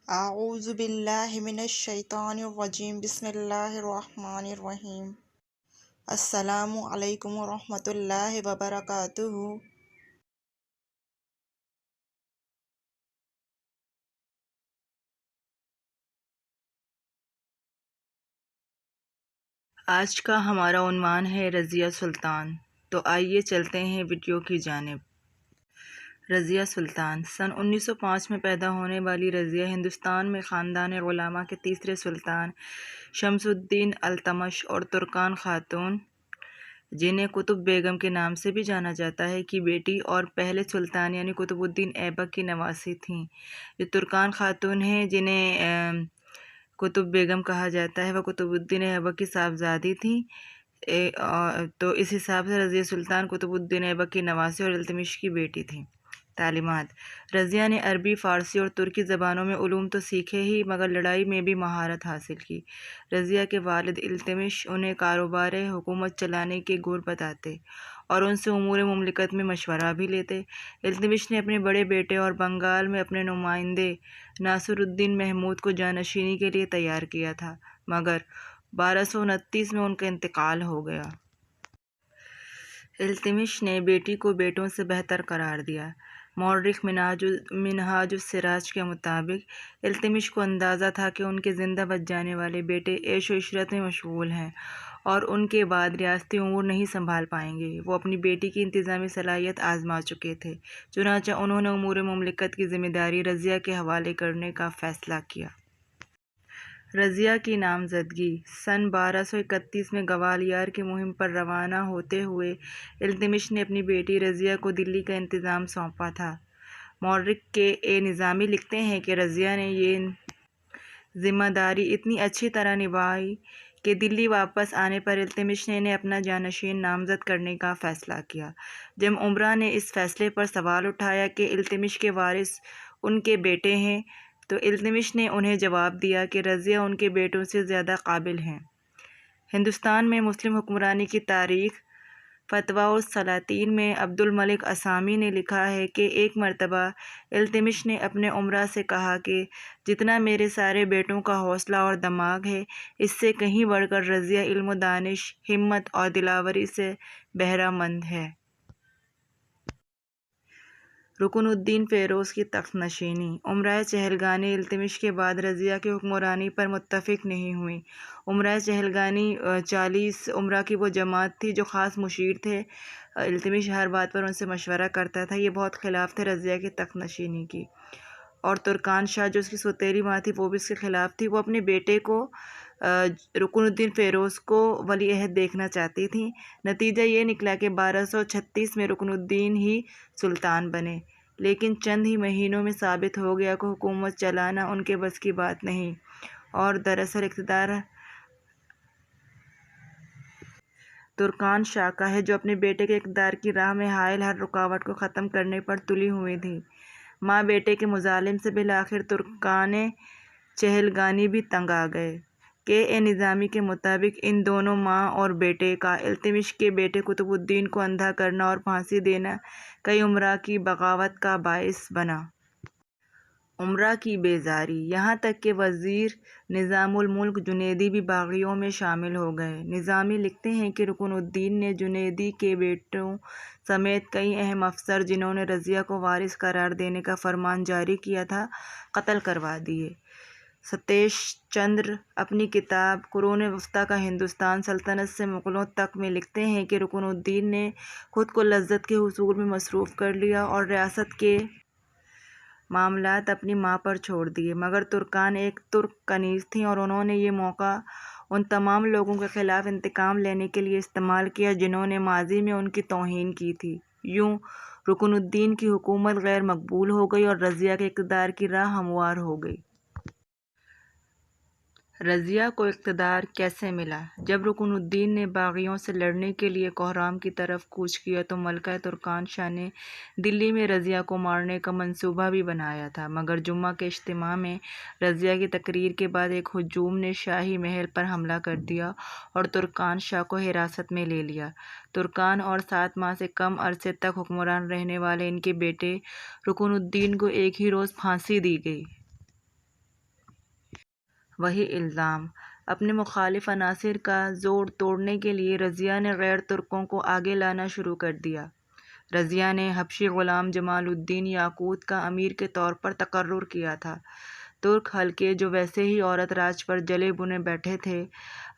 اعوذ باللہ من الشیطان الرجیم بسم اللہ الرحمن الرحیم السلام علیکم ورحمۃ اللہ وبرکاتہ۔ آج کا ہمارا عنوان ہے رضیہ سلطان، تو آئیے چلتے ہیں ویڈیو کی جانب۔ رضیہ سلطان سن 1905 میں پیدا ہونے والی رضیہ ہندوستان میں خاندان علماء کے تیسرے سلطان شمس الدین التمش اور ترکان خاتون، جنہیں قطب بیگم کے نام سے بھی جانا جاتا ہے، کی بیٹی اور پہلے سلطان یعنی قطب الدین ایبک کی نواسی تھیں۔ جو ترکان خاتون ہیں، جنہیں قطب بیگم کہا جاتا ہے، وہ قطب الدین ایبک کی صاحبزادی تھیں۔ تو اس حساب سے رضیہ سلطان قطب الدین ایبک کی نواسی اور التمش کی بیٹی تھیں۔ تعلیمات: رضیہ نے عربی، فارسی اور ترکی زبانوں میں علوم تو سیکھے ہی، مگر لڑائی میں بھی مہارت حاصل کی۔ رضیہ کے والد التمش انہیں کاروبار حکومت چلانے کے گور بتاتے اور ان سے امور مملکت میں مشورہ بھی لیتے۔ التمش نے اپنے بڑے بیٹے اور بنگال میں اپنے نمائندے ناصر الدین محمود کو جانشینی کے لیے تیار کیا تھا، مگر 1229 میں ان کا انتقال ہو گیا۔ التمش نے بیٹی کو بیٹوں سے بہتر قرار دیا۔ مورخ منہاج السراج کے مطابق التمش کو اندازہ تھا کہ ان کے زندہ بچ جانے والے بیٹے عیش و عشرت میں مشغول ہیں اور ان کے بعد ریاستی امور نہیں سنبھال پائیں گے۔ وہ اپنی بیٹی کی انتظامی صلاحیت آزما چکے تھے، چنانچہ انہوں نے امور مملکت کی ذمہ داری رضیہ کے حوالے کرنے کا فیصلہ کیا۔ رضیہ کی نامزدگی: سن 1231 میں گوالیار کی مہم پر روانہ ہوتے ہوئے التمش نے اپنی بیٹی رضیہ کو دلی کا انتظام سونپا تھا۔ مورخ کے نظامی لکھتے ہیں کہ رضیہ نے یہ ذمہ داری اتنی اچھی طرح نبھائی کہ دلی واپس آنے پر التمش نے انہیں اپنا جانشین نامزد کرنے کا فیصلہ کیا۔ جب امراء نے اس فیصلے پر سوال اٹھایا کہ التمش کے وارث ان کے بیٹے ہیں، تو التمش نے انہیں جواب دیا کہ رضیہ ان کے بیٹوں سے زیادہ قابل ہیں۔ ہندوستان میں مسلم حکمرانی کی تاریخ فتویٰ السلاطین میں عبد الملک اسامی نے لکھا ہے کہ ایک مرتبہ التمش نے اپنے امراء سے کہا کہ جتنا میرے سارے بیٹوں کا حوصلہ اور دماغ ہے، اس سے کہیں بڑھ کر رضیہ علم و دانش، ہمت اور دلاوری سے بہرہ مند ہے۔ رکن الدین فیروز کی تخت نشینی: امرائے چہلگانی التمش کے بعد رضیہ کی حکمرانی پر متفق نہیں ہوئیں۔ امرائے چہلگانی 40 امراء کی وہ جماعت تھی جو خاص مشیر تھے۔ التمش ہر بات پر ان سے مشورہ کرتا تھا۔ یہ بہت خلاف تھے رضیہ کی تخت نشینی کی، اور ترکان شاہ جو اس کی سوتیلی ماں تھی وہ بھی اس کے خلاف تھی۔ وہ اپنے بیٹے کو رکن الدین فیروز کو ولی عہد دیکھنا چاہتی تھیں۔ نتیجہ یہ نکلا کہ 1236 میں رکن الدین ہی سلطان بنے، لیکن چند ہی مہینوں میں ثابت ہو گیا کہ حکومت چلانا ان کے بس کی بات نہیں، اور دراصل اقتدار ترکان شاہ کا ہے، جو اپنے بیٹے کے اقتدار کی راہ میں حائل ہر رکاوٹ کو ختم کرنے پر تلی ہوئی تھی۔ ماں بیٹے کے مظالم سے بالآخر ترکان چہلگانی بھی تنگ آ گئے۔ کے نظامی کے مطابق ان دونوں ماں اور بیٹے کا التمش کے بیٹے قطب الدین کو اندھا کرنا اور پھانسی دینا کئی امراء کی بغاوت کا باعث بنا۔ امراء کی بیزاری، یہاں تک کہ وزیر نظام الملک جنیدی بھی باغیوں میں شامل ہو گئے۔ نظامی لکھتے ہیں کہ رکن الدین نے جنیدی کے بیٹوں سمیت کئی اہم افسر، جنہوں نے رضیہ کو وارث قرار دینے کا فرمان جاری کیا تھا، قتل کروا دیے۔ ستیش چندر اپنی کتاب قرون وسطیٰ کا ہندوستان، سلطنت سے مغلوں تک میں لکھتے ہیں کہ رکن الدین نے خود کو لذت کے حصول میں مصروف کر لیا اور ریاست کے معاملات اپنی ماں پر چھوڑ دیے، مگر ترکان ایک ترک کنیز تھیں اور انہوں نے یہ موقع ان تمام لوگوں کے خلاف انتقام لینے کے لیے استعمال کیا جنہوں نے ماضی میں ان کی توہین کی تھی۔ یوں رکن الدین کی حکومت غیر مقبول ہو گئی اور رضیہ کے اقتدار کی راہ ہموار ہو گئی۔ رضیہ کو اقتدار کیسے ملا؟ جب رکن الدین نے باغیوں سے لڑنے کے لیے کوہرام کی طرف کوچ کیا تو ملکہ ترکان شاہ نے دلی میں رضیہ کو مارنے کا منصوبہ بھی بنایا تھا، مگر جمعہ کے اجتماع میں رضیہ کی تقریر کے بعد ایک ہجوم نے شاہی محل پر حملہ کر دیا اور ترکان شاہ کو حراست میں لے لیا۔ ترکان اور 7 ماہ سے کم عرصے تک حکمران رہنے والے ان کے بیٹے رکن الدین کو ایک ہی روز پھانسی دی گئی۔ وہی الزام۔ اپنے مخالف عناصر کا زور توڑنے کے لیے رضیہ نے غیر ترکوں کو آگے لانا شروع کر دیا۔ رضیہ نے حبشی غلام جمال الدین یاقوت کا امیر کے طور پر تقرر کیا تھا۔ ترک حلقے جو ویسے ہی عورت راج پر جلے بنے بیٹھے تھے،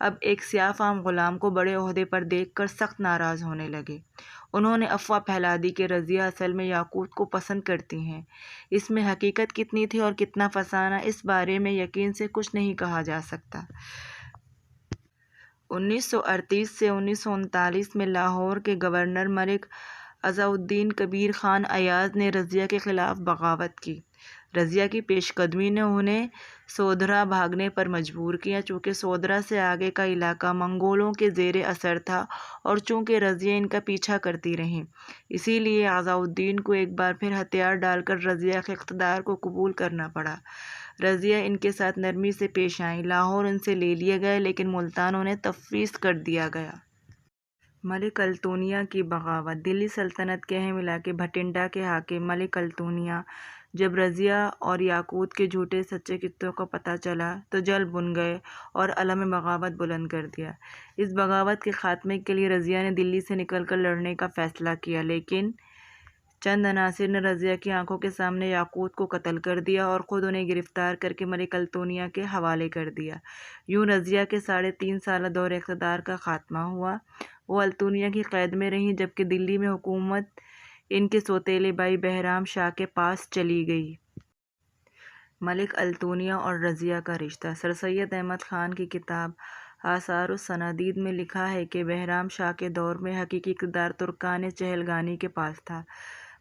اب ایک سیاہ فام غلام کو بڑے عہدے پر دیکھ کر سخت ناراض ہونے لگے۔ انہوں نے افواہ پھیلا دی کہ رضیہ اصل میں یاقوت کو پسند کرتی ہیں۔ اس میں حقیقت کتنی تھی اور کتنا فسانہ، اس بارے میں یقین سے کچھ نہیں کہا جا سکتا۔ 1938 سے 1939 میں لاہور کے گورنر ملک عزالدین کبیر خان ایاز نے رضیہ کے خلاف بغاوت کی۔ رضیہ کی پیش قدمی نے انہیں سودھرا بھاگنے پر مجبور کیا، چونکہ سودھرا سے آگے کا علاقہ منگولوں کے زیر اثر تھا اور چونکہ رضیہ ان کا پیچھا کرتی رہیں، اسی لیے عزالدین کو ایک بار پھر ہتھیار ڈال کر رضیہ کے اقتدار کو قبول کرنا پڑا۔ رضیہ ان کے ساتھ نرمی سے پیش آئیں۔ لاہور ان سے لے لیا گیا لیکن ملتان انہیں تفویض کر دیا گیا۔ ملک التونیہ کی بغاوت۔ دلی سلطنت کے اہم علاقے بھٹنڈا کے حاکم ملک التونیہ جب رضیہ اور یاقوت کے جھوٹے سچے قصوں کا پتہ چلا تو جل بن گئے اور علم بغاوت بلند کر دیا۔ اس بغاوت کے خاتمے کے لیے رضیہ نے دلی سے نکل کر لڑنے کا فیصلہ کیا، لیکن چند عناصر نے رضیہ کی آنکھوں کے سامنے یاقوت کو قتل کر دیا اور خود انہیں گرفتار کر کے ملک التونیہ کے حوالے کر دیا۔ یوں رضیہ کے 3.5 سالہ دور اقتدار کا خاتمہ ہوا۔ وہ التونیہ کی قید میں رہیں جبکہ دلی میں حکومت ان کے سوتیلے بھائی بہرام شاہ کے پاس چلی گئی۔ ملک التونیہ اور رضیہ کا رشتہ۔ سر سید احمد خان کی کتاب آثار الصنادید میں لکھا ہے کہ بہرام شاہ کے دور میں حقیقی اقتدار ترکان چہلگانی کے پاس تھا۔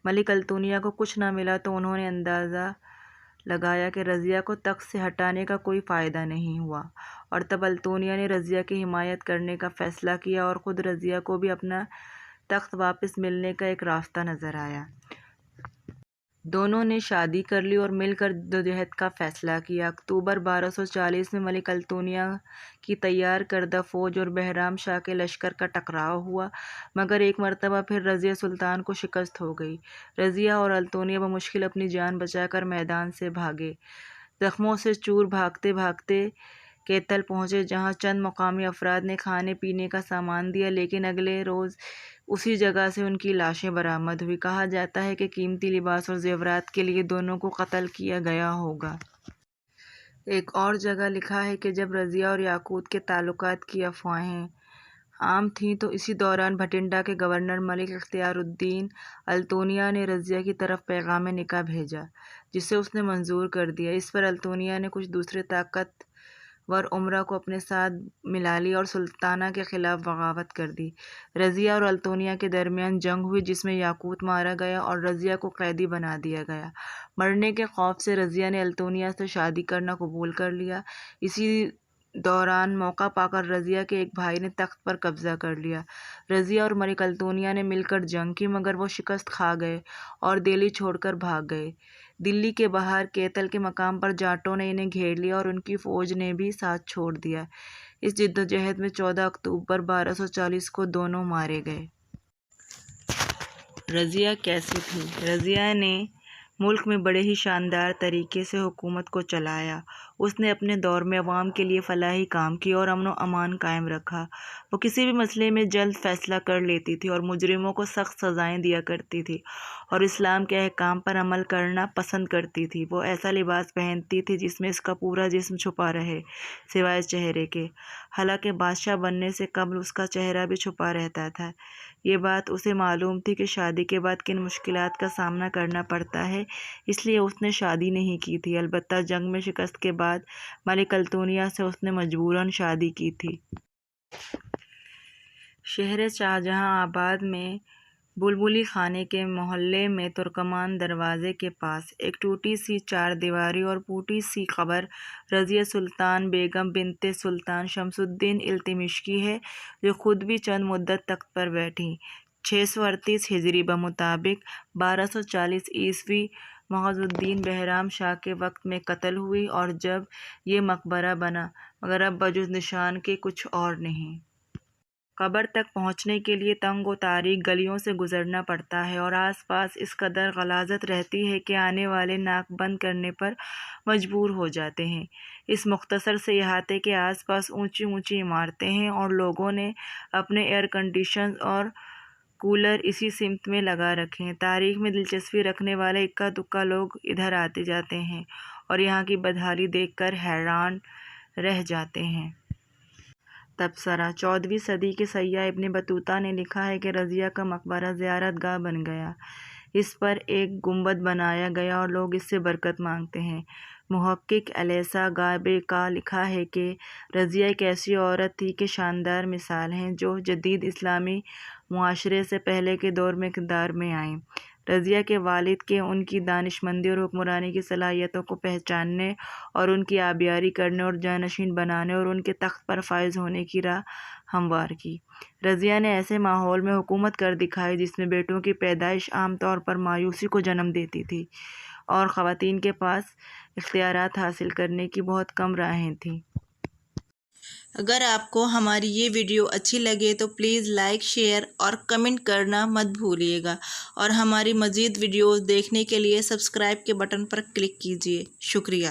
ملک التونیہ کو کچھ نہ ملا تو انہوں نے اندازہ لگایا کہ رضیہ کو تخت سے ہٹانے کا کوئی فائدہ نہیں ہوا، اور تب التونیہ نے رضیہ کی حمایت کرنے کا فیصلہ کیا اور خود رضیہ کو بھی اپنا تخت واپس ملنے کا ایک راستہ نظر آیا۔ دونوں نے شادی کر لی اور مل کر جدوجہد کا فیصلہ کیا۔ اکتوبر 1240 میں ملک التونیہ کی تیار کردہ فوج اور بہرام شاہ کے لشکر کا ٹکراؤ ہوا، مگر ایک مرتبہ پھر رضیہ سلطان کو شکست ہو گئی۔ رضیہ اور التونیہ بمشکل اپنی جان بچا کر میدان سے بھاگے۔ زخموں سے چور بھاگتے بھاگتے کیتل پہنچے، جہاں چند مقامی افراد نے کھانے پینے کا سامان دیا، لیکن اگلے روز اسی جگہ سے ان کی لاشیں برآمد ہوئی۔ کہا جاتا ہے کہ قیمتی لباس اور زیورات کے لیے دونوں کو قتل کیا گیا ہوگا۔ ایک اور جگہ لکھا ہے کہ جب رضیہ اور یاقوت کے تعلقات کی افواہیں عام تھیں تو اسی دوران بھٹنڈا کے گورنر ملک اختیار الدین التونیہ نے رضیہ کی طرف پیغام نکاح بھیجا، جسے اس نے منظور کر دیا۔ اس پر التونیہ نے کچھ دوسرے طاقتور امراء کو اپنے ساتھ ملا لیا اور سلطانہ کے خلاف بغاوت کر دی۔ رضیہ اور التونیہ کے درمیان جنگ ہوئی جس میں یاقوت مارا گیا اور رضیہ کو قیدی بنا دیا گیا۔ مرنے کے خوف سے رضیہ نے التونیہ سے شادی کرنا قبول کر لیا۔ اسی دوران موقع پا کر رضیہ کے ایک بھائی نے تخت پر قبضہ کر لیا۔ رضیہ اور ملک التونیہ نے مل کر جنگ کی، مگر وہ شکست کھا گئے اور دہلی چھوڑ کر بھاگ گئے۔ دلی کے باہر کیتل کے مقام پر جاٹوں نے انہیں گھیر لیا اور ان کی فوج نے بھی ساتھ چھوڑ دیا۔ اس جدوجہد میں 14 اکتوبر 1240 کو دونوں مارے گئے۔ رضیہ کیسی تھی؟ رضیہ نے ملک میں بڑے ہی شاندار طریقے سے حکومت کو چلایا۔ اس نے اپنے دور میں عوام کے لیے فلاحی کام کیے اور امن و امان قائم رکھا۔ وہ کسی بھی مسئلے میں جلد فیصلہ کر لیتی تھی اور مجرموں کو سخت سزائیں دیا کرتی تھی اور اسلام کے احکام پر عمل کرنا پسند کرتی تھی۔ وہ ایسا لباس پہنتی تھی جس میں اس کا پورا جسم چھپا رہے سوائے چہرے کے، حالانکہ بادشاہ بننے سے قبل اس کا چہرہ بھی چھپا رہتا تھا۔ یہ بات اسے معلوم تھی کہ شادی کے بعد کن مشکلات کا سامنا کرنا پڑتا ہے، اس لیے اس نے شادی نہیں کی تھی۔ البتہ جنگ میں شکست کے بعد ملک التونیہ سے اس نے مجبوراً شادی کی تھی۔ شہر شاہجہاں آباد میں بلبلی خانے کے محلے میں ترکمان دروازے کے پاس ایک ٹوٹی سی 4 دیواری اور پھوٹی سی قبر رضیہ سلطان بیگم بنت سلطان شمس الدین التمشکی ہے، جو خود بھی چند مدت تخت پر بیٹھیں۔ 638 ہجری بمطابق 1240 عیسوی معز الدین بہرام شاہ کے وقت میں قتل ہوئی اور جب یہ مقبرہ بنا، مگر اب بجز نشان کے کچھ اور نہیں۔ قبر تک پہنچنے کے لیے تنگ و تاریک گلیوں سے گزرنا پڑتا ہے اور آس پاس اس قدر غلاظت رہتی ہے کہ آنے والے ناک بند کرنے پر مجبور ہو جاتے ہیں۔ اس مختصر سے احاطے کے آس پاس اونچی اونچی عمارتیں ہیں اور لوگوں نے اپنے ایئر کنڈیشنز اور کولر اسی سمت میں لگا رکھے ہیں۔ تاریخ میں دلچسپی رکھنے والے اکا دکا لوگ ادھر آتے جاتے ہیں اور یہاں کی بدحالی دیکھ کر حیران رہ جاتے ہیں۔ تبصرہ: 14ویں صدی کے سیاح ابن بطوطہ نے لکھا ہے کہ رضیہ کا مقبرہ زیارت گاہ بن گیا۔ اس پر ایک گنبد بنایا گیا اور لوگ اس سے برکت مانگتے ہیں۔ محقق الیسا گابے کا لکھا ہے کہ رضیہ ایک ایسی عورت تھی کہ شاندار مثال ہے جو جدید اسلامی معاشرے سے پہلے کے دور میں کردار میں آئیں۔ رضیہ کے والد کے ان کی دانشمندی اور حکمرانی کی صلاحیتوں کو پہچاننے اور ان کی آبیاری کرنے اور جانشین بنانے اور ان کے تخت پر فائز ہونے کی راہ ہموار کی۔ رضیہ نے ایسے ماحول میں حکومت کر دکھائی جس میں بیٹوں کی پیدائش عام طور پر مایوسی کو جنم دیتی تھی اور خواتین کے پاس اختیارات حاصل کرنے کی بہت کم راہیں تھیں۔ اگر آپ کو ہماری یہ ویڈیو اچھی لگے تو پلیز لائک، شیئر اور کمنٹ کرنا مت بھولیے گا اور ہماری مزید ویڈیوز دیکھنے کے لیے سبسکرائب کے بٹن پر کلک کیجیے۔ شکریہ۔